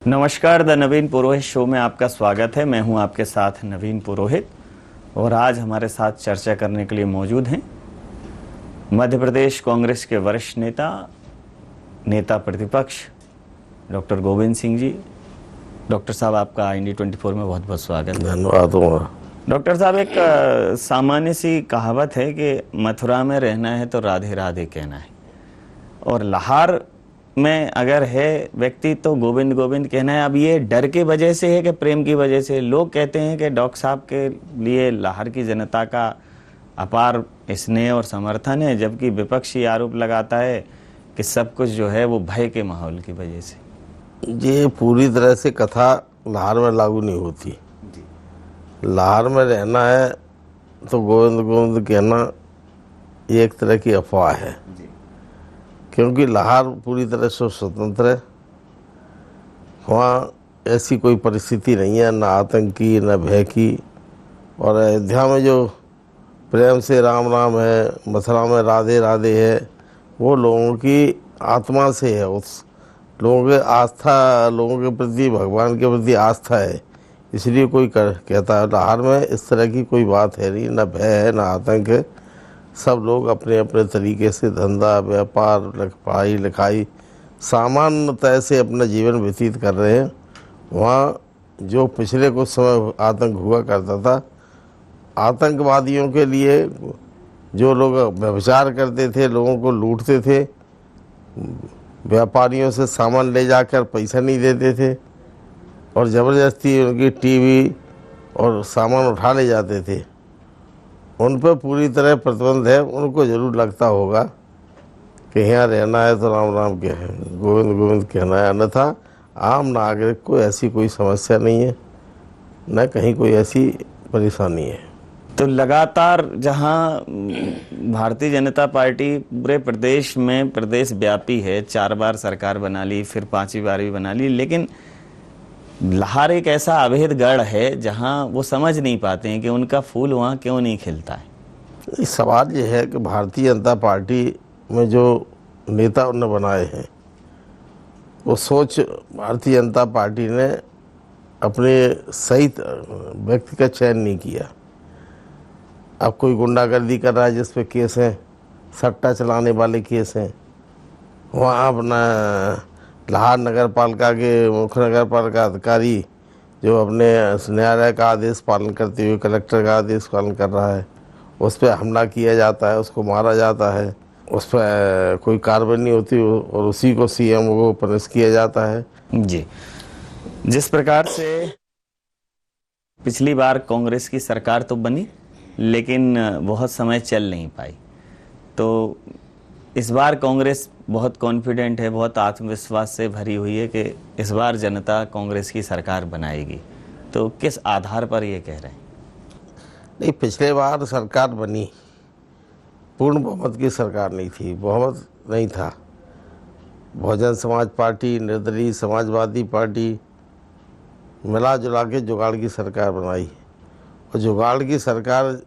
नमस्कार, the Naveen Purohit show में आपका स्वागत है। मैं हूं आपके साथ नवीन पुरोहित और आज हमारे साथ चर्चा करने के लिए मौजूद हैं मध्य प्रदेश कांग्रेस के वरिष्ठ नेता प्रतिपक्ष डॉक्टर गोविंद सिंह जी। डॉक्टर साहब, आपका इंडी 24 में बहुत बहुत स्वागत है। धन्यवाद। डॉक्टर साहब, एक सामान्य सी कहावत है कि मथुरा में रहना है तो राधे राधे कहना है, और लाहौर में अगर है व्यक्ति तो गोविंद गोविंद कहना है। अब ये डर की वजह से है कि प्रेम की वजह से? लोग कहते हैं कि डॉक्टर साहब के लिए लाहौर की जनता का अपार स्नेह और समर्थन है, जबकि विपक्ष ये आरोप लगाता है कि सब कुछ जो है वो भय के माहौल की वजह से। ये पूरी तरह से कथा लाहौर में लागू नहीं होती। लाहौर में रहना है तो गोविंद गोविंद कहना ये एक तरह की अफवाह है, क्योंकि लाहौर पूरी तरह से स्वतंत्र है। वहाँ ऐसी कोई परिस्थिति नहीं है, न आतंक की न भय की। और अयोध्या में जो प्रेम से राम राम है, मथुरा में राधे राधे है, वो लोगों की आत्मा से है। उस लोगों के आस्था, लोगों के प्रति, भगवान के प्रति आस्था है, इसलिए कोई कहता है। लाहौर में इस तरह की कोई बात है नहीं, न भय है न आतंक है। सब लोग अपने अपने तरीके से धंधा, व्यापार, पढ़ाई लिखाई सामान्यतः से अपना जीवन व्यतीत कर रहे हैं। वहाँ जो पिछले कुछ समय आतंक हुआ करता था, आतंकवादियों के लिए जो लोग व्यभिचार करते थे, लोगों को लूटते थे, व्यापारियों से सामान ले जाकर पैसा नहीं देते थे और ज़बरदस्ती उनकी टीवी और सामान उठा ले जाते थे, उन पर पूरी तरह प्रतिबंध है। उनको ज़रूर लगता होगा कि यहाँ रहना है तो राम राम गोविंद गोविंद कहना है, अन्यथा आम नागरिक को ऐसी कोई समस्या नहीं है, न कहीं कोई ऐसी परेशानी है। तो लगातार जहां भारतीय जनता पार्टी पूरे प्रदेश में प्रदेश व्यापी है, 4 बार सरकार बना ली, फिर 5वीं बार भी बना ली, लेकिन लाहौर एक ऐसा अभेद गढ़ है जहां वो समझ नहीं पाते हैं कि उनका फूल वहां क्यों नहीं खिलता है। इस सवाल ये है कि भारतीय जनता पार्टी में जो नेता उन्होंने बनाए हैं, वो सोच भारतीय जनता पार्टी ने अपने सही व्यक्ति का चयन नहीं किया। अब कोई गुंडागर्दी कर रहा है जिस पे केस हैं, सट्टा चलाने वाले केस हैं। वहाँ अपना लाहौर नगर पालिका के मुख्य नगर पालिका अधिकारी जो अपने न्यायालय का आदेश पालन करते हुए कलेक्टर का आदेश पालन कर रहा है, उस पर हमला किया जाता है, उसको मारा जाता है, उस पर कोई कार्रवाई नहीं होती और उसी को सीएम को पनिश किया जाता है। जी, जिस प्रकार से पिछली बार कांग्रेस की सरकार तो बनी लेकिन बहुत समय चल नहीं पाई, तो इस बार कांग्रेस बहुत कॉन्फिडेंट है, बहुत आत्मविश्वास से भरी हुई है कि इस बार जनता कांग्रेस की सरकार बनाएगी। तो किस आधार पर ये कह रहे हैं? नहीं, पिछले बार सरकार बनी, पूर्ण बहुमत की सरकार नहीं थी, बहुमत नहीं था। बहुजन समाज पार्टी, निर्दलीय समाजवादी पार्टी मिला जुला के जुगाड़ की सरकार बनाई। और जुगाड़ की सरकार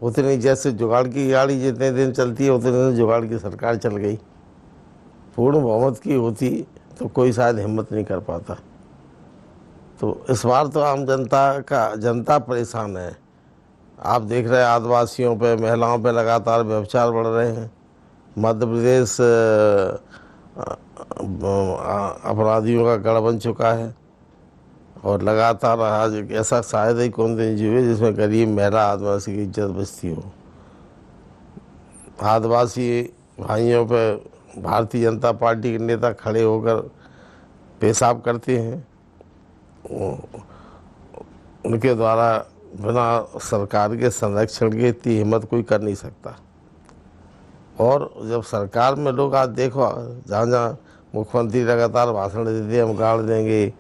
उतनी, जैसे जुगाड़ की गाड़ी जितने दिन चलती है उतने दिन जुगाड़ की सरकार चल गई। पूर्ण बहुमत की होती तो कोई शायद हिम्मत नहीं कर पाता। तो इस बार तो आम जनता परेशान है। आप देख रहे हैं आदिवासियों पे, महिलाओं पे लगातार व्यभिचार बढ़ रहे हैं। मध्य प्रदेश अपराधियों का गढ़ बन चुका है और लगातार आज ऐसा शायद ही कौन दिन जीवे जिसमें गरीब महिला आदिवासी की इज्जत बचती हो। आदिवासी भाइयों पे भारतीय जनता पार्टी के नेता खड़े होकर पेशाब करते हैं, उनके द्वारा बिना सरकार के संरक्षण के इतनी हिम्मत कोई कर नहीं सकता। और जब सरकार में लोग आज देखो, जहाँ जहाँ मुख्यमंत्री लगातार भाषण देते हैं, हम गाड़ देंगे,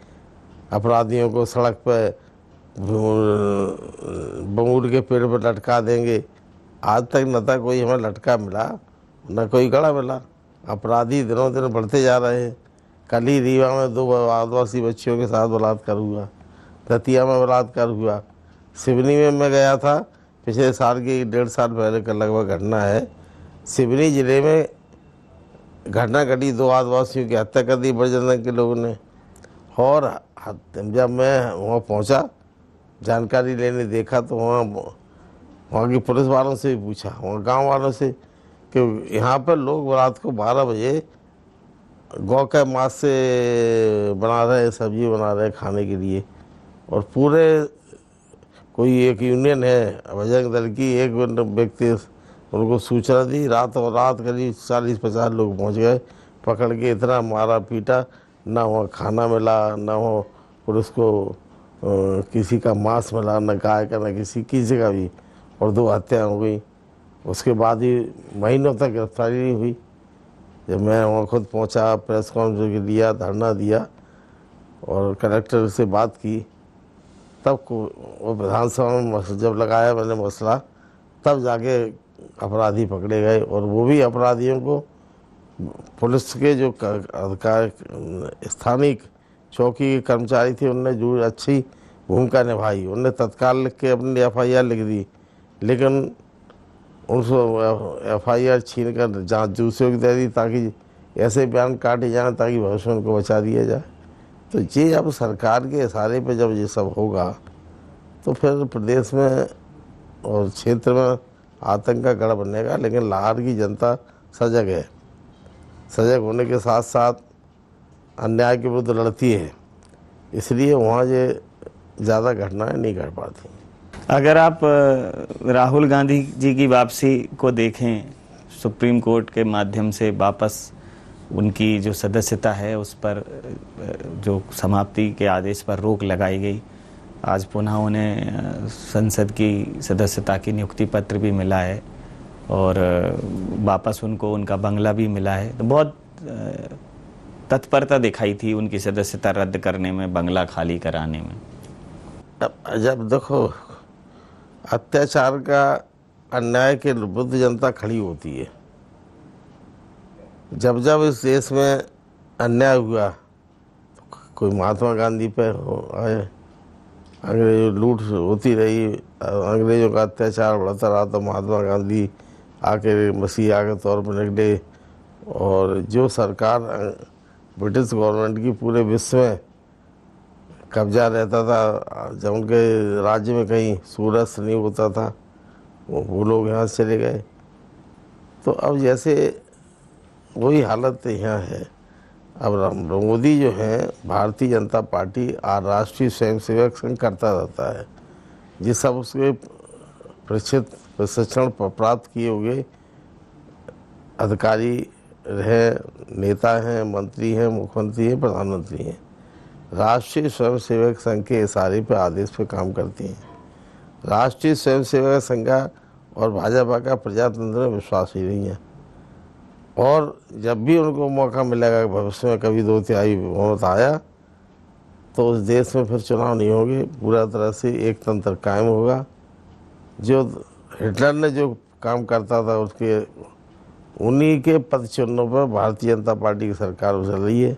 अपराधियों को सड़क पर बंगूर के पेड़ पर लटका देंगे, आज तक न तक कोई हमें लटका मिला न कोई गड़ा मिला। अपराधी दिनों दिन बढ़ते जा रहे हैं। कल ही रीवा में 2 आदिवासी बच्चियों के साथ बलात्कार हुआ, दतिया में बलात्कार हुआ, सिवनी में मैं गया था, पिछले साल की 1.5 साल पहले का लगभग घटना है। सिवनी जिले में घटना घटी, 2 आदिवासियों की हत्या कर दी बजरंग के लोगों ने। और जब मैं वहाँ पहुँचा जानकारी लेने, देखा तो वहाँ की पुलिस वालों से भी पूछा, वहाँ गांव वालों से, कि यहाँ पर लोग रात को 12 बजे गौ के मांस से बना रहे हैं, सब्जी बना रहे हैं खाने के लिए। और पूरे कोई एक यूनियन है बजरंग दल की, एक व्यक्ति उनको सूचना दी, रातों रात करीब 40-50 लोग पहुंच गए, पकड़ के इतना मारा पीटा, ना वहाँ खाना मिला, ना वो पुलिस को किसी का मांस मिला, न गाय का, न किसी का भी, और 2 हत्या हो गई। उसके बाद ही महीनों तक गिरफ्तारी नहीं हुई। जब मैं वहाँ खुद पहुँचा, प्रेस कॉन्फ्रेंस दिया, धरना दिया और कलेक्टर से बात की, तब वो विधानसभा में जब लगाया मैंने मसला, तब जाके अपराधी पकड़े गए। और वो भी अपराधियों को पुलिस के जो अधिकार स्थानीय चौकी के कर्मचारी थे, उनने जो अच्छी भूमिका निभाई, उनने तत्काल लिख के अपनी FIR लिख दी, लेकिन उनको FIR छीन कर जाँच दूसरों की दे दी, ताकि ऐसे बयान काटे जाएँ ताकि भविष्य में उनको बचा दिया जाए। तो ये अब सरकार के इशारे पे जब ये सब होगा, तो फिर प्रदेश में और क्षेत्र में आतंक का गढ़ बनेगा। लेकिन लाहौर की जनता सजग है, सजग होने के साथ साथ अन्याय के विरुद्ध लड़ती है, इसलिए वहाँ ये ज़्यादा घटनाएं नहीं घट पाती। अगर आप राहुल गांधी जी की वापसी को देखें, सुप्रीम कोर्ट के माध्यम से वापस उनकी जो सदस्यता है उस पर जो समाप्ति के आदेश पर रोक लगाई गई, आज पुनः उन्हें संसद की सदस्यता की नियुक्ति पत्र भी मिला है और वापस उनको उनका बंगला भी मिला है, तो बहुत तत्परता दिखाई थी उनकी सदस्यता रद्द करने में, बंगला खाली कराने में। जब देखो अत्याचार का, अन्याय के विरुद्ध जनता खड़ी होती है, जब जब इस देश में अन्याय हुआ, तो कोई महात्मा गांधी पे आए, अंग्रेजों लूट होती रही, अंग्रेजों का अत्याचार बढ़ता रहा, तो महात्मा गांधी आके मसीहा के तौर पर निकले। और जो सरकार ब्रिटिश गवर्नमेंट की पूरे विश्व में कब्जा रहता था, जब उनके राज्य में कहीं सूरज नहीं होता था, वो लोग यहाँ से चले गए। तो अब जैसे वही हालत यहाँ है। अब मोदी जो है, भारतीय जनता पार्टी और राष्ट्रीय स्वयंसेवक संघ करता रहता है, ये सब उसके प्रशिक्षण प्राप्त किए हुए अधिकारी रहे, नेता हैं, मंत्री हैं, मुख्यमंत्री हैं, प्रधानमंत्री हैं, राष्ट्रीय स्वयंसेवक संघ के इशारे पर आदेश पे काम करती हैं। राष्ट्रीय स्वयंसेवक संघ और भाजपा का प्रजातंत्र में विश्वास ही नहीं है। और जब भी उनको मौका मिलेगा, भविष्य में कभी 2/3 बहुमत आया, तो उस देश में फिर चुनाव नहीं होंगे, पूरा तरह से एक तंत्र कायम होगा। जो हिटलर ने जो काम करता था, उसके उन्हीं के पद चिन्हों पर भारतीय जनता पार्टी की सरकार चल रही है।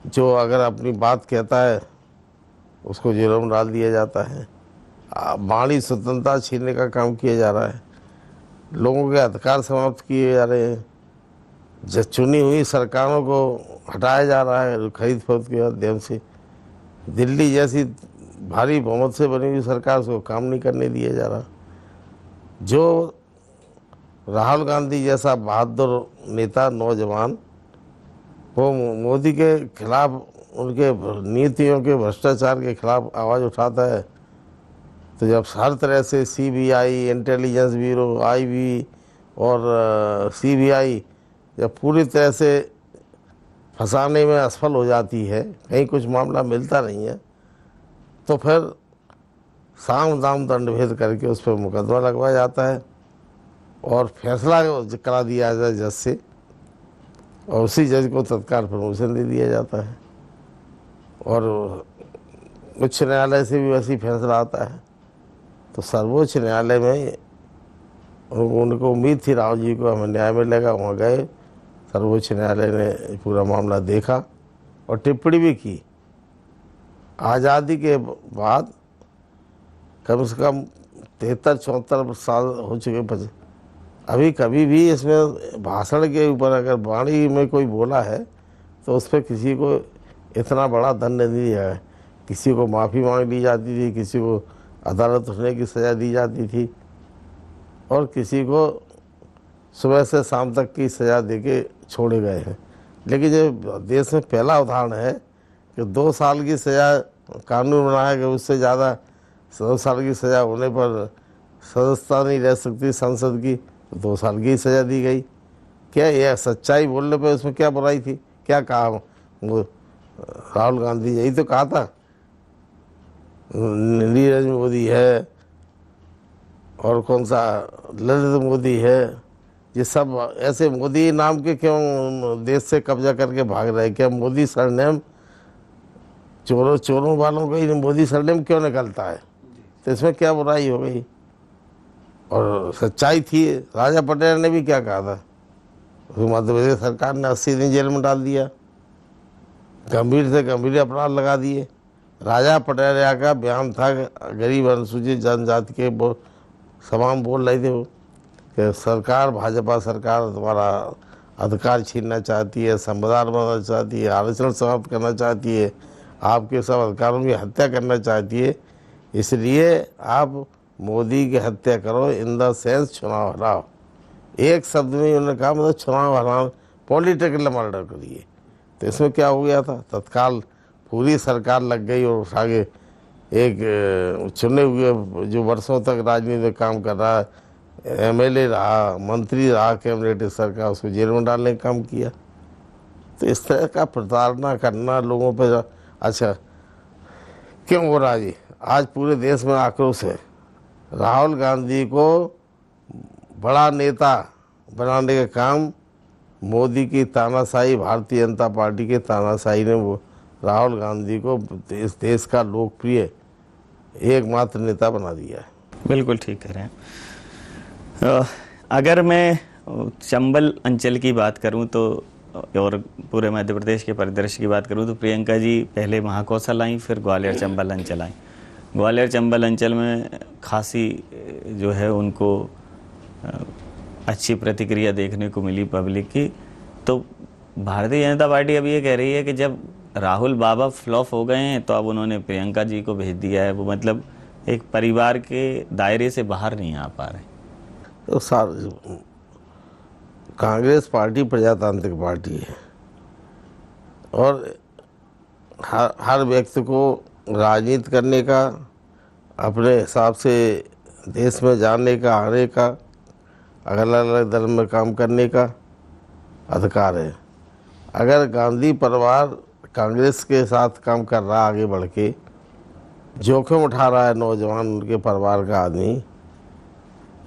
जो अगर अपनी बात कहता है, उसको जेल में डाल दिया जाता है, वाणी स्वतंत्रता छीनने का काम किया जा रहा है, लोगों के अधिकार समाप्त किए जा रहे हैं, जो चुनी हुई सरकारों को हटाया जा रहा है खरीद फरोख्त के माध्यम से। दिल्ली जैसी भारी बहुमत से बनी हुई सरकार को काम नहीं करने दिया जा रहा। जो राहुल गांधी जैसा बहादुर नेता, नौजवान, वो मोदी के खिलाफ, उनके नीतियों के भ्रष्टाचार के खिलाफ आवाज़ उठाता है, तो जब हर तरह से CBI, इंटेलिजेंस ब्यूरो, IB और CBI जब पूरी तरह से फंसाने में असफल हो जाती है, कहीं कुछ मामला मिलता नहीं है, तो फिर साम दाम दंड भेद करके उस पर मुकदमा लगवाया जाता है और फैसला करा दिया जाए जज से, और उसी जज को तत्काल प्रमोशन दे दिया जाता है। और उच्च न्यायालय से भी वैसी फैसला आता है। तो सर्वोच्च न्यायालय में उनको उम्मीद थी राहुल जी को हमें न्याय मिलेगा, वहाँ गए, सर्वोच्च न्यायालय ने पूरा मामला देखा और टिप्पणी भी की। आज़ादी के बाद कम से कम 73-74 साल हो चुके, अभी कभी भी इसमें भाषण के ऊपर अगर वाणी में कोई बोला है, तो उस पर किसी को इतना बड़ा दंड नहीं दिया है। किसी को माफ़ी मांग ली जाती थी, किसी को अदालत होने की सज़ा दी जाती थी, और किसी को सुबह से शाम तक की सज़ा देके छोड़े गए हैं। लेकिन जो देश में पहला उदाहरण है कि 2 साल की सज़ा कानून बनाया गया, उससे ज़्यादा 2 साल की सज़ा होने पर सदस्यता नहीं रह सकती संसद की, तो 2 साल की सज़ा दी गई। क्या यह सच्चाई बोलने पे उसमें क्या बुराई थी? क्या कहा वो राहुल गांधी? यही तो कहा था, नीरज मोदी है और कौन सा नरेंद्र मोदी है, ये सब ऐसे मोदी नाम के क्यों देश से कब्जा करके भाग रहे हैं? क्या मोदी सरनेम चोरों वालों का ही मोदी सरनेम क्यों निकलता है? तो इसमें क्या बुराई हो गई? और सच्चाई थी। राजा पटेल ने भी क्या कहा था, मध्य प्रदेश सरकार ने 80 दिन जेल में डाल दिया, गंभीर से गंभीर अपराध लगा दिए। राजा पटेल का बयान था, गरीब अनुसूचित जनजाति के तमाम बोल रहे थे वो कि सरकार, भाजपा सरकार तुम्हारा अधिकार छीनना चाहती है, संविधान बनाना चाहती है, आरक्षण समाप्त करना चाहती है, आपके सब अधिकारों की हत्या करना चाहती है, इसलिए आप मोदी की हत्या करो, इन द सेंस चुनाव हराओ। एक शब्द में उन्होंने कहा, मतलब चुनाव हराओ, पॉलिटिकल मर्डर करिए। तो इसमें क्या हो गया था, तत्काल पूरी सरकार लग गई और आगे एक चुने हुए जो वर्षों तक राजनीति में काम कर रहा है, एमएलए रहा, मंत्री रहा, कैबिनेट सरकार, उसको जेल में डालने का काम किया। तो इस तरह का प्रताड़ना करना लोगों पर, अच्छा क्यों हो रहा है जी? आज पूरे देश में आक्रोश है। राहुल गांधी को बड़ा नेता बनाने का काम मोदी की तानाशाही, भारतीय जनता पार्टी के तानाशाही ने वो राहुल गांधी को इस देश का लोकप्रिय एकमात्र नेता बना दिया है। बिल्कुल ठीक कह रहे हैं। अगर मैं चंबल अंचल की बात करूं तो, और पूरे मध्य प्रदेश के परिदृश्य की बात करूं तो, प्रियंका जी पहले महाकौशल आई, फिर ग्वालियर चंबल अंचल आई। ग्वालियर चंबल अंचल में खासी जो है उनको अच्छी प्रतिक्रिया देखने को मिली पब्लिक की। तो भारतीय जनता पार्टी अब ये कह रही है कि जब राहुल बाबा फ्लॉप हो गए हैं तो अब उन्होंने प्रियंका जी को भेज दिया है। वो मतलब एक परिवार के दायरे से बाहर नहीं आ पा रहे। तो कांग्रेस पार्टी प्रजातांत्रिक पार्टी है और हर व्यक्ति को राजनीति करने का, अपने हिसाब से देश में जाने का, आने का, अलग अलग धर्म में काम करने का अधिकार है। अगर गांधी परिवार कांग्रेस के साथ काम कर रहा, आगे बढ़ के जोखिम उठा रहा है, नौजवान उनके परिवार का आदमी,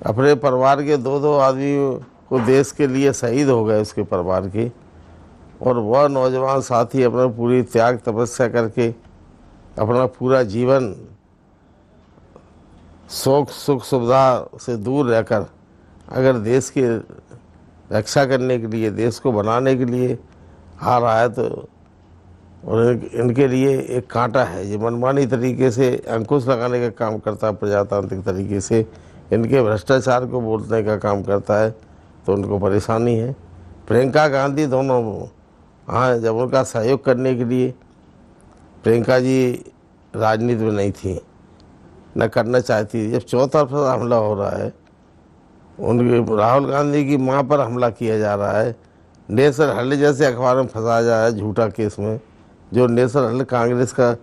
अपने परिवार के 2-2 आदमी को देश के लिए शहीद हो गए उसके परिवार के, और वह नौजवान साथी अपना पूरी त्याग तपस्या करके अपना पूरा जीवन सुख सुविधा से दूर रहकर अगर देश की रक्षा करने के लिए, देश को बनाने के लिए आ रहा है, तो और इनके लिए एक कांटा है। ये मनमानी तरीके से अंकुश लगाने का काम करता है, प्रजातांत्रिक तरीके से इनके भ्रष्टाचार को बोलने का काम करता है, तो उनको परेशानी है। प्रियंका गांधी दोनों हाँ, जब उनका सहयोग करने के लिए, प्रियंका जी राजनीति में नहीं थी, न करना चाहती। जब चौतरफा हमला हो रहा है, उनके राहुल गांधी की मां पर हमला किया जा रहा है, नेशनल हल्ले जैसे अखबार में फंसाया जा रहा है झूठा केस में, जो नेशनल हल्ले कांग्रेस का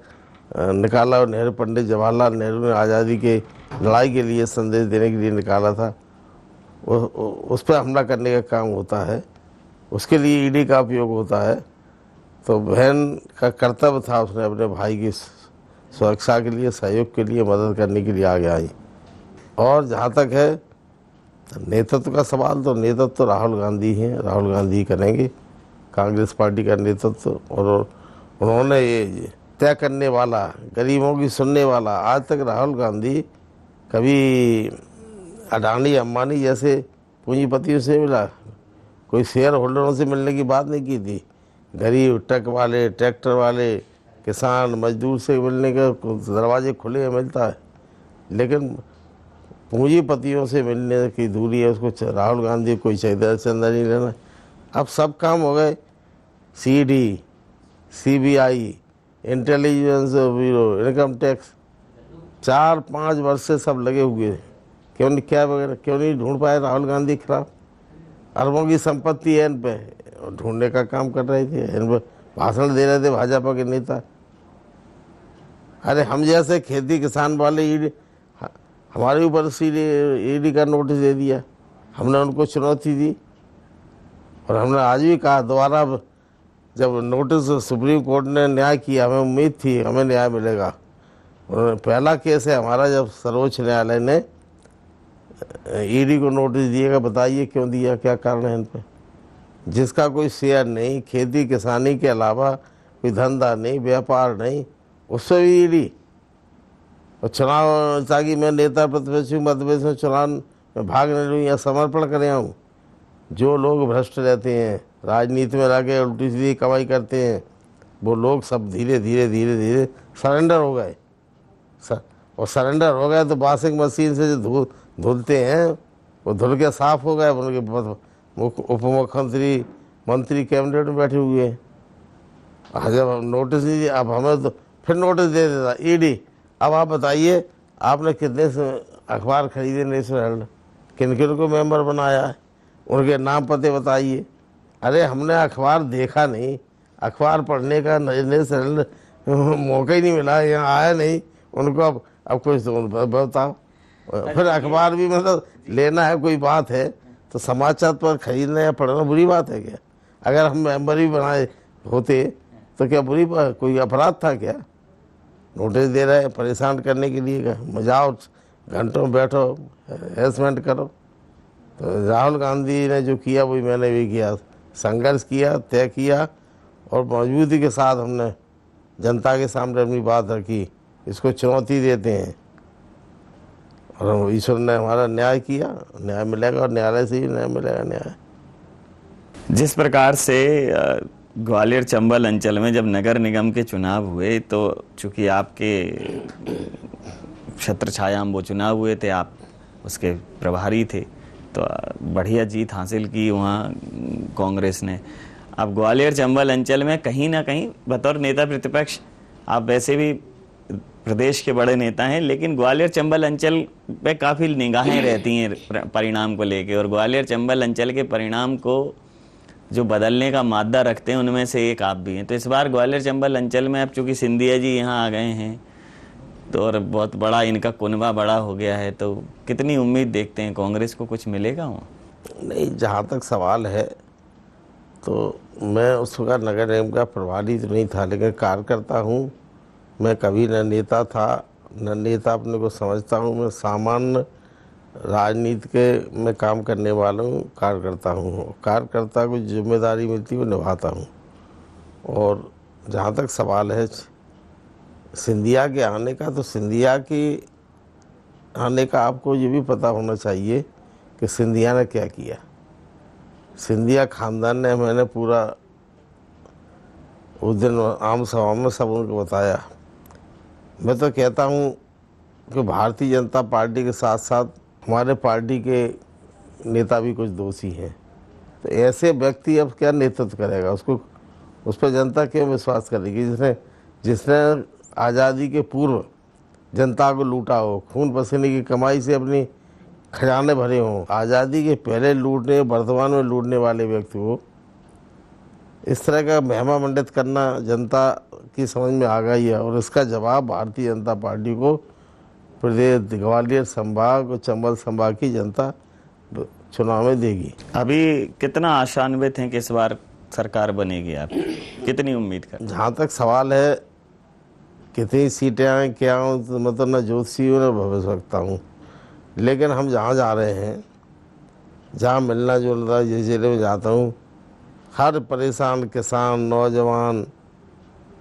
निकाला और नेहरू, पंडित जवाहरलाल नेहरू ने आज़ादी के लड़ाई के लिए संदेश देने के लिए निकाला था, उस पर हमला करने का काम होता है, उसके लिए ईडी का उपयोग होता है। तो बहन का कर्तव्य था, उसने अपने भाई की सुरक्षा के लिए, सहयोग के लिए, मदद करने के लिए आगे आई। और जहाँ तक है नेतृत्व का सवाल, तो नेतृत्व तो राहुल गांधी हैं, राहुल गांधी करेंगे कांग्रेस पार्टी का नेतृत्व। और उन्होंने ये तय करने वाला, गरीबों की सुनने वाला, आज तक राहुल गांधी कभी अडानी अंबानी जैसे पूंजीपतियों से मिला, कोई शेयर होल्डरों से मिलने की बात नहीं की थी। गरीब, ट्रक वाले, ट्रैक्टर वाले, किसान, मजदूर से मिलने के दरवाजे खुले हैं, मिलता है, लेकिन पूंजीपतियों से मिलने की दूरी है। उसको राहुल गांधी कोई चंदा नहीं लेना। अब सब काम हो गए, CD, CBI, intelligence bureau, income tax, 4-5 वर्ष से सब लगे हुए हैं। क्यों नहीं, क्या वगैरह क्यों नहीं ढूंढ पाए राहुल गांधी के खिलाफ? अरबों की संपत्ति है इन पे, और ढूंढने का काम कर रहे थे, इन पे भाषण दे रहे थे भाजपा के नेता। अरे हम जैसे खेती किसान वाले ईडी, हमारे ऊपर ईडी का नोटिस दे दिया, हमने उनको चुनौती दी, और हमने आज भी कहा दोबारा, जब नोटिस सुप्रीम कोर्ट ने न्याय किया, हमें उम्मीद थी हमें न्याय मिलेगा। उन्होंने पहला केस है हमारा, जब सर्वोच्च न्यायालय ने ईडी को नोटिस दिएगा, बताइए क्यों दिया, क्या कारण है इन पे? जिसका कोई शेयर नहीं, खेती किसानी के अलावा कोई धंधा नहीं, व्यापार नहीं, उससे भी ईडी। और चुनाव, ताकि मैं नेता प्रतिपक्ष हूँ, मध्य प्रदेश में चुनाव में भाग नहीं लूँ या समर्पण कर आऊँ। जो लोग भ्रष्ट रहते हैं, राजनीति में रह के उल्टी सीधी कमाई करते हैं, वो लोग सब धीरे धीरे सरेंडर हो गए। और सरेंडर हो गए तो वॉशिंग मशीन से जो धुलते हैं, वो धुल के साफ हो गए। उनके उप मुख्यमंत्री, मंत्री कैबिनेट में बैठे हुए हैं। जब नोटिस नहीं दिया, अब हमें तो फिर नोटिस दे देता ईडी। अब आप बताइए, आपने कितने अखबार खरीदे नेशनल हेराल्ड, किन किन को मेंबर बनाया है, उनके नाम पते बताइए। अरे हमने अखबार देखा नहीं, अखबार पढ़ने का नेशनल मौका ही नहीं मिला, यहाँ आया नहीं उनको। अब कुछ बताओ। फिर अखबार भी मतलब लेना है, कोई बात है तो समाचार पर खरीदना या पढ़ना बुरी बात है क्या? अगर हम मेंबर भी बनाए होते तो क्या बुरी बात, कोई अपराध था क्या? नोटिस दे रहे हैं परेशान करने के लिए, जाओ घंटों बैठो, हेरसमेंट करो। तो राहुल गांधी ने जो किया वही मैंने भी किया, संघर्ष किया, तय किया, और मजबूती के साथ हमने जनता के सामने अपनी बात रखी। इसको चुनौती देते हैं, और ईश्वर ने हमारा न्याय किया, न्याय मिलेगा, और न्यायालय से ही न्याय मिलेगा। न्याय जिस प्रकार से ग्वालियर चंबल अंचल में जब नगर निगम के चुनाव हुए, तो चूंकि आपके छत्र छाया में वो चुनाव हुए थे, आप उसके प्रभारी थे, तो बढ़िया जीत हासिल की वहाँ कांग्रेस ने। अब ग्वालियर चंबल अंचल में कहीं ना कहीं बतौर नेता प्रतिपक्ष, आप वैसे भी प्रदेश के बड़े नेता हैं, लेकिन ग्वालियर चंबल अंचल पे काफ़ी निगाहें रहती हैं परिणाम को लेके, और ग्वालियर चंबल अंचल के परिणाम को जो बदलने का मादा रखते हैं उनमें से एक आप भी हैं। तो इस बार ग्वालियर चंबल अंचल में अब चूँकि सिंधिया जी यहाँ आ गए हैं, तो और बहुत बड़ा इनका कुनबा बड़ा हो गया है, तो कितनी उम्मीद देखते हैं कांग्रेस को कुछ मिलेगा वहाँ? नहीं, जहाँ तक सवाल है तो मैं उस वक्त नगर निगम का प्रभारी तो नहीं था, लेकिन कार्यकर्ता हूँ। मैं कभी न नेता था न नेता अपने को समझता हूँ। मैं सामान्य राजनीति के में काम करने वाला हूँ, कार्यकर्ता हूँ। कार्यकर्ता को जिम्मेदारी मिलती है वो निभाता हूँ। और जहाँ तक सवाल है सिंधिया के आने का, तो सिंधिया के आने का आपको ये भी पता होना चाहिए कि सिंधिया ने क्या किया। सिंधिया खानदान ने, मैंने पूरा उस दिन आम सभा में सब उनको बताया। मैं तो कहता हूँ कि भारतीय जनता पार्टी के साथ साथ हमारे पार्टी के नेता भी कुछ दोषी हैं। तो ऐसे व्यक्ति अब क्या नेतृत्व करेगा? उसको, उस पर जनता क्यों विश्वास करेगी जिसने आज़ादी के पूर्व जनता को लूटा हो, खून पसीने की कमाई से अपनी खजाने भरे हों। आज़ादी के पहले लूटने, वर्तमान में लूटने वाले व्यक्ति को इस तरह का महिमा मंडित करना जनता की समझ में आ गई है। और इसका जवाब भारतीय जनता पार्टी को प्रदेश ग्वालियर संभाग और चंबल संभाग की जनता चुनाव में देगी। अभी कितना आशान्वित हैं कि इस बार सरकार बनेगी? आप कितनी उम्मीद कर? जहाँ तक सवाल है कितनी सीटें आए क्या हों, तो मतलब न ज्योतिषी हूँ न भविष्यवक्ता हूँ, लेकिन हम जहाँ जा रहे हैं, जहाँ मिलना जुलना, जिस जिले में जाता हूँ, हर परेशान किसान, नौजवान,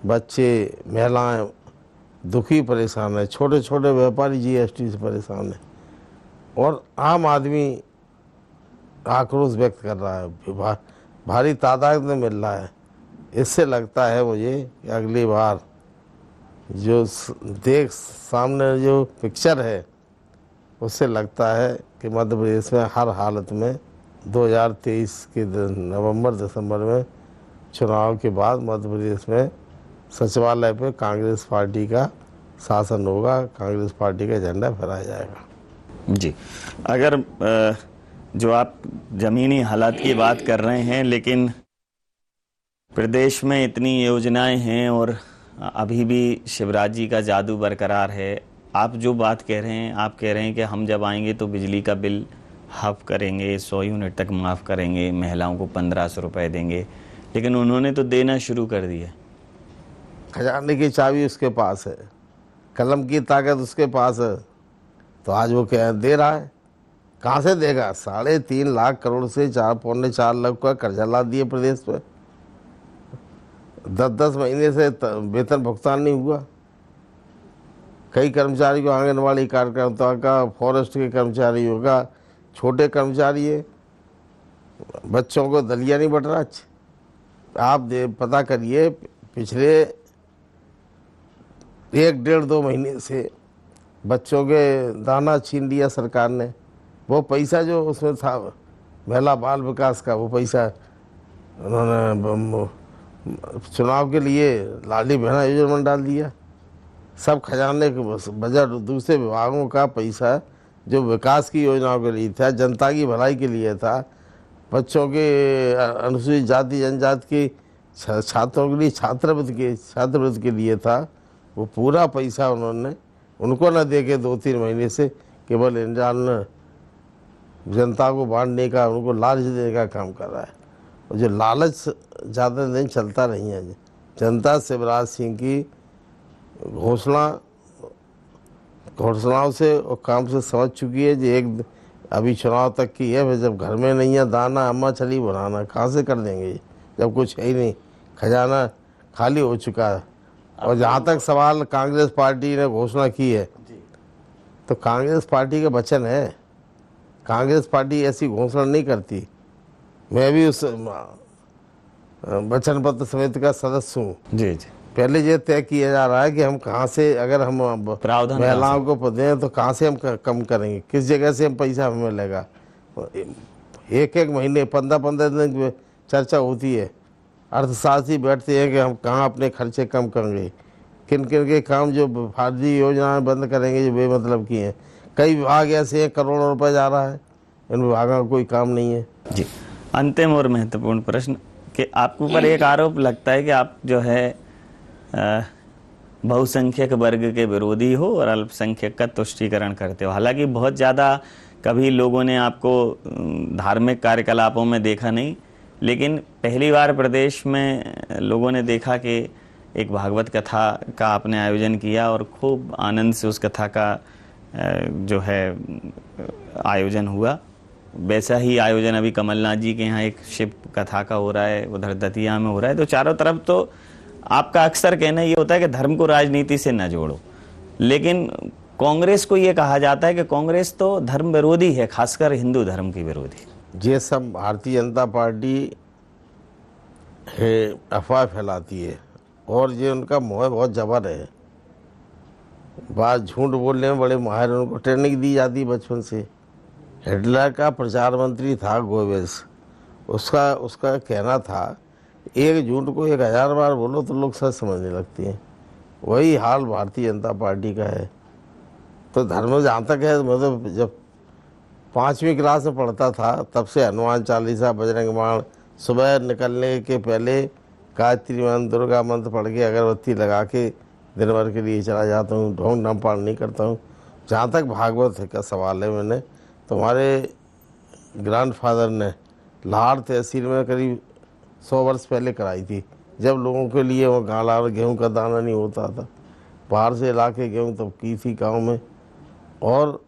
बच्चे, महिलाएं दुखी परेशान है। छोटे छोटे व्यापारी जीएसटी से परेशान है, और आम आदमी आक्रोश व्यक्त कर रहा है, भारी तादाद में मिल रहा है। इससे लगता है मुझे कि अगली बार जो सामने जो पिक्चर है, उससे लगता है कि मध्य प्रदेश में हर हालत में 2023 के नवंबर दिसंबर में चुनाव के बाद मध्य प्रदेश में सचिवालय पे कांग्रेस पार्टी का शासन होगा, कांग्रेस पार्टी का झंडा फहराया जाएगा। जी, अगर जो आप जमीनी हालात की बात कर रहे हैं, लेकिन प्रदेश में इतनी योजनाएं हैं और अभी भी शिवराज जी का जादू बरकरार है। आप जो बात कह रहे हैं, आप कह रहे हैं कि हम जब आएंगे तो बिजली का बिल हाफ करेंगे, 100 यूनिट तक माफ़ करेंगे, महिलाओं को 1500 रुपये देंगे, लेकिन उन्होंने तो देना शुरू कर दिया। खजाने की चाबी उसके पास है, कलम की ताकत उसके पास है, तो आज वो क्या दे रहा है? कहाँ से देगा? 3.5 लाख करोड़ से 4.4 लाख का कर्जा ला दिए प्रदेश पे। 10-10 महीने से वेतन भुगतान नहीं हुआ। कई कर्मचारी को, आंगनबाड़ी कार्यकर्ता का, फॉरेस्ट के कर्मचारियों का, छोटे कर्मचारी है, बच्चों को दलिया नहीं बट रहा। आप पता करिए, पिछले 1-1.5-2 महीने से बच्चों के दाना छीन लिया सरकार ने। वो पैसा जो उसमें था महिला बाल विकास का, वो पैसा उन्होंने चुनाव के लिए लाडली बहना योजना में डाल दिया। सब खजाने के बजट, दूसरे विभागों का पैसा जो विकास की योजनाओं के लिए था, जनता की भलाई के लिए था, बच्चों के, अनुसूचित जाति जनजाति के छात्रों के लिए छात्रवृत्ति के लिए था, वो पूरा पैसा उन्होंने उनको न दे के 2-3 महीने से केवल इंसान जनता को बांटने का, उनको लालच देने का काम कर रहा है। और जो लालच ज़्यादा दिन चलता नहीं है। जनता शिवराज सिंह की घोषणाओं से और काम से समझ चुकी है। जो एक अभी चुनाव तक की है, फिर जब घर में नहीं है दाना, अम्मा चली बनाना, कहाँ से कर देंगे जब कुछ है ही नहीं, खजाना खाली हो चुका है। और जहाँ तक सवाल कांग्रेस पार्टी ने घोषणा की है, तो कांग्रेस पार्टी का वचन है, कांग्रेस पार्टी ऐसी घोषणा नहीं करती। मैं भी उस वचन पत्र समिति का सदस्य हूँ। जी जी, पहले ये तय किया जा रहा है कि हम कहाँ से, अगर हम महिलाओं को दें तो कहाँ से हम कम करेंगे, किस जगह से हम पैसा हमें मिलेगा। 1-1 महीने, 15-15 दिन की चर्चा होती है। अर्थशास्त्री बैठते हैं कि हम कहाँ अपने खर्चे कम करेंगे, किन किन के काम जो फर्जी योजनाएं बंद करेंगे जो बेमतलब की हैं। कई विभाग ऐसे हैं, करोड़ों रुपए जा रहा है, इन विभागों का कोई काम नहीं है। जी, अंतिम और महत्वपूर्ण प्रश्न कि आपके ऊपर एक आरोप लगता है कि आप जो है बहुसंख्यक वर्ग के विरोधी हो और अल्पसंख्यक का तुष्टीकरण करते हो। हालांकि बहुत ज़्यादा कभी लोगों ने आपको धार्मिक कार्यकलापों में देखा नहीं, लेकिन पहली बार प्रदेश में लोगों ने देखा कि एक भागवत कथा का आपने आयोजन किया और खूब आनंद से उस कथा का जो है आयोजन हुआ। वैसा ही आयोजन अभी कमलनाथ जी के यहाँ एक शिव कथा का हो रहा है, उधर दतिया में हो रहा है। तो चारों तरफ तो आपका अक्सर कहना ये होता है कि धर्म को राजनीति से न जोड़ो, लेकिन कांग्रेस को ये कहा जाता है कि कांग्रेस तो धर्म विरोधी है, खासकर हिंदू धर्म की विरोधी। ये सब भारतीय जनता पार्टी है, अफवाह फैलाती है और ये उनका मोह बहुत जबर है। बात झूठ बोलने में बड़े माहिर, उनको ट्रेनिंग दी जाती बचपन से। हिटलर का प्रचार मंत्री था गोबेल्स, उसका कहना था एक झूठ को 1000 बार बोलो तो लोग सच समझने लगते हैं। वही हाल भारतीय जनता पार्टी का है। तो धर्म जहाँ तक है, मतलब जब 5वीं क्लास में पढ़ता था तब से हनुमान चालीसा, बजरंग बाण, सुबह निकलने के पहले गायत्री मंत्र, दुर्गा मंत्र पढ़ के अगरबत्ती लगा के दिन भर के लिए चला जाता हूँ। ढोंग नामपान नहीं करता हूँ। जहाँ तक भागवत का सवाल है, मैंने तुम्हारे ग्रैंडफादर ने लाहौर तहसील में करीब 100 वर्ष पहले कराई थी, जब लोगों के लिए वो गाला और गेहूँ का दाना नहीं होता था। बाहर से ला के गेहूँ तब की थी गाँव में। और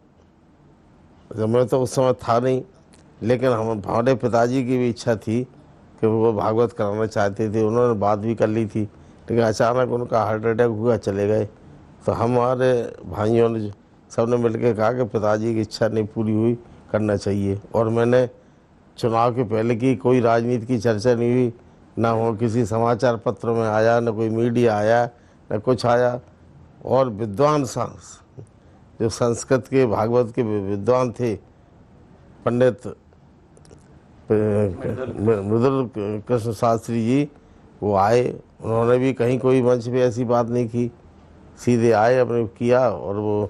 जब मैं तो उस समय था नहीं, लेकिन हमारे पिताजी की भी इच्छा थी कि वो भागवत कराना चाहते थे। उन्होंने बात भी कर ली थी, लेकिन अचानक उनका हार्ट अटैक हुआ, चले गए। तो हमारे भाइयों ने सब ने मिल के कहा कि पिताजी की इच्छा नहीं पूरी हुई, करना चाहिए। और मैंने चुनाव के पहले की कोई राजनीति की चर्चा नहीं हुई, ना हो किसी समाचार पत्र में आया, न कोई मीडिया आया, न कुछ आया। और विद्वान जो संस्कृत के भागवत के विद्वान थे, पंडित मृदुल कृष्ण शास्त्री जी, वो आए, उन्होंने भी कहीं कोई मंच पे ऐसी बात नहीं की, सीधे आए, अपने किया, और वो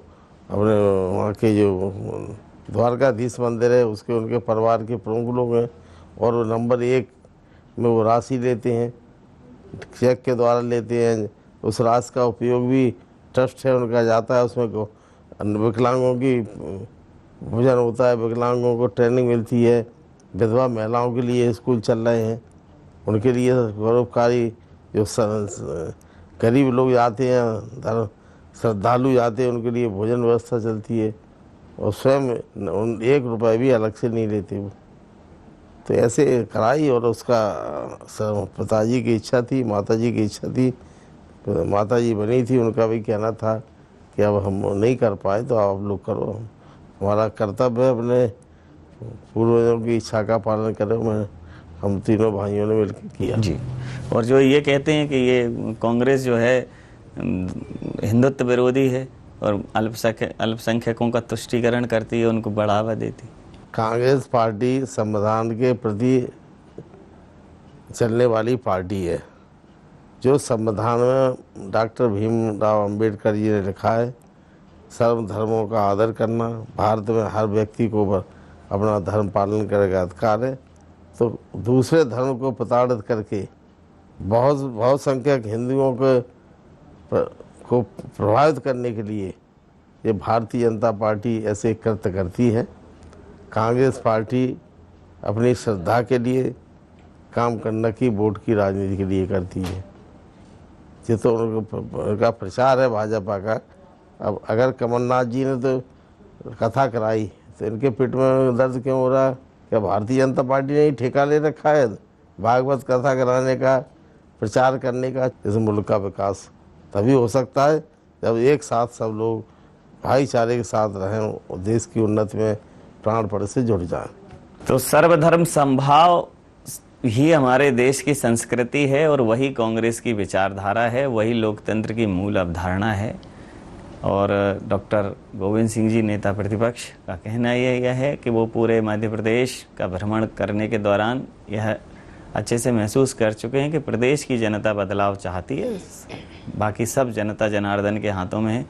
अपने वहाँ के जो द्वारकाधीश मंदिर है उसके उनके परिवार के प्रमुख लोग हैं, और वो नंबर 1 में वो राशि लेते हैं, चेक के द्वारा लेते हैं। उस राशि का उपयोग भी ट्रस्ट है उनका जाता है, उसमें विकलांगों की भोजन होता है, विकलांगों को ट्रेनिंग मिलती है, विधवा महिलाओं के लिए स्कूल चल रहे हैं, उनके लिए गौरवकारी जो गरीब लोग जाते हैं, श्रद्धालु जाते हैं, उनके लिए भोजन व्यवस्था चलती है, और स्वयं 1 रुपये भी अलग से नहीं लेते वो। तो ऐसे कराई, और उसका पिताजी की इच्छा थी, माताजी की इच्छा थी, माताजी बनी थी, उनका भी कहना था कि अब हम नहीं कर पाए तो आप लोग करो, हमारा कर्तव्य है अपने पूर्वजों की इच्छा का पालन करें। हम तीनों भाइयों ने मिलकर किया जी। और जो ये कहते हैं कि ये कांग्रेस जो है हिंदुत्व विरोधी है और अल्पसंख्यकों का तुष्टीकरण करती है, उनको बढ़ावा देती। कांग्रेस पार्टी संविधान के प्रति चलने वाली पार्टी है। जो संविधान में डॉक्टर भीमराव अंबेडकर जी ने लिखा है, सर्व धर्मों का आदर करना, भारत में हर व्यक्ति को अपना धर्म पालन करने का अधिकार है, तो दूसरे धर्म को प्रताड़ित करके बहुत संख्यक हिंदुओं को प्रभावित करने के लिए ये भारतीय जनता पार्टी ऐसे कृत्य करती है। कांग्रेस पार्टी अपनी श्रद्धा के लिए काम करना की वोट की राजनीति के लिए करती है। ये तो उनका प्रचार है भाजपा का। अब अगर कमलनाथ जी ने तो कथा कराई तो इनके पेट में दर्द क्यों हो रहा? क्या भारतीय जनता पार्टी ने ही ठेका ले रखा है भागवत कथा कराने का, प्रचार करने का? इस मुल्क का विकास तभी हो सकता है जब एक साथ सब लोग भाईचारे के साथ रहें और देश की उन्नति में प्राणपण से जुड़ जाएं। तो सर्वधर्म संभाव ही हमारे देश की संस्कृति है और वही कांग्रेस की विचारधारा है, वही लोकतंत्र की मूल अवधारणा है। और डॉक्टर गोविंद सिंह जी नेता प्रतिपक्ष का कहना यह है कि वो पूरे मध्य प्रदेश का भ्रमण करने के दौरान यह अच्छे से महसूस कर चुके हैं कि प्रदेश की जनता बदलाव चाहती है, बाकी सब जनता जनार्दन के हाथों में है।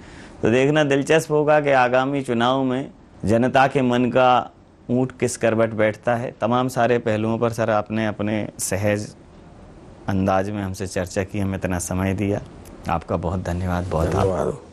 तो देखना दिलचस्प होगा कि आगामी चुनाव में जनता के मन का ऊंट किस करवट बैठता है। तमाम सारे पहलुओं पर सर आपने अपने सहज अंदाज में हमसे चर्चा की, हमें इतना समय दिया, आपका बहुत धन्यवाद। बहुत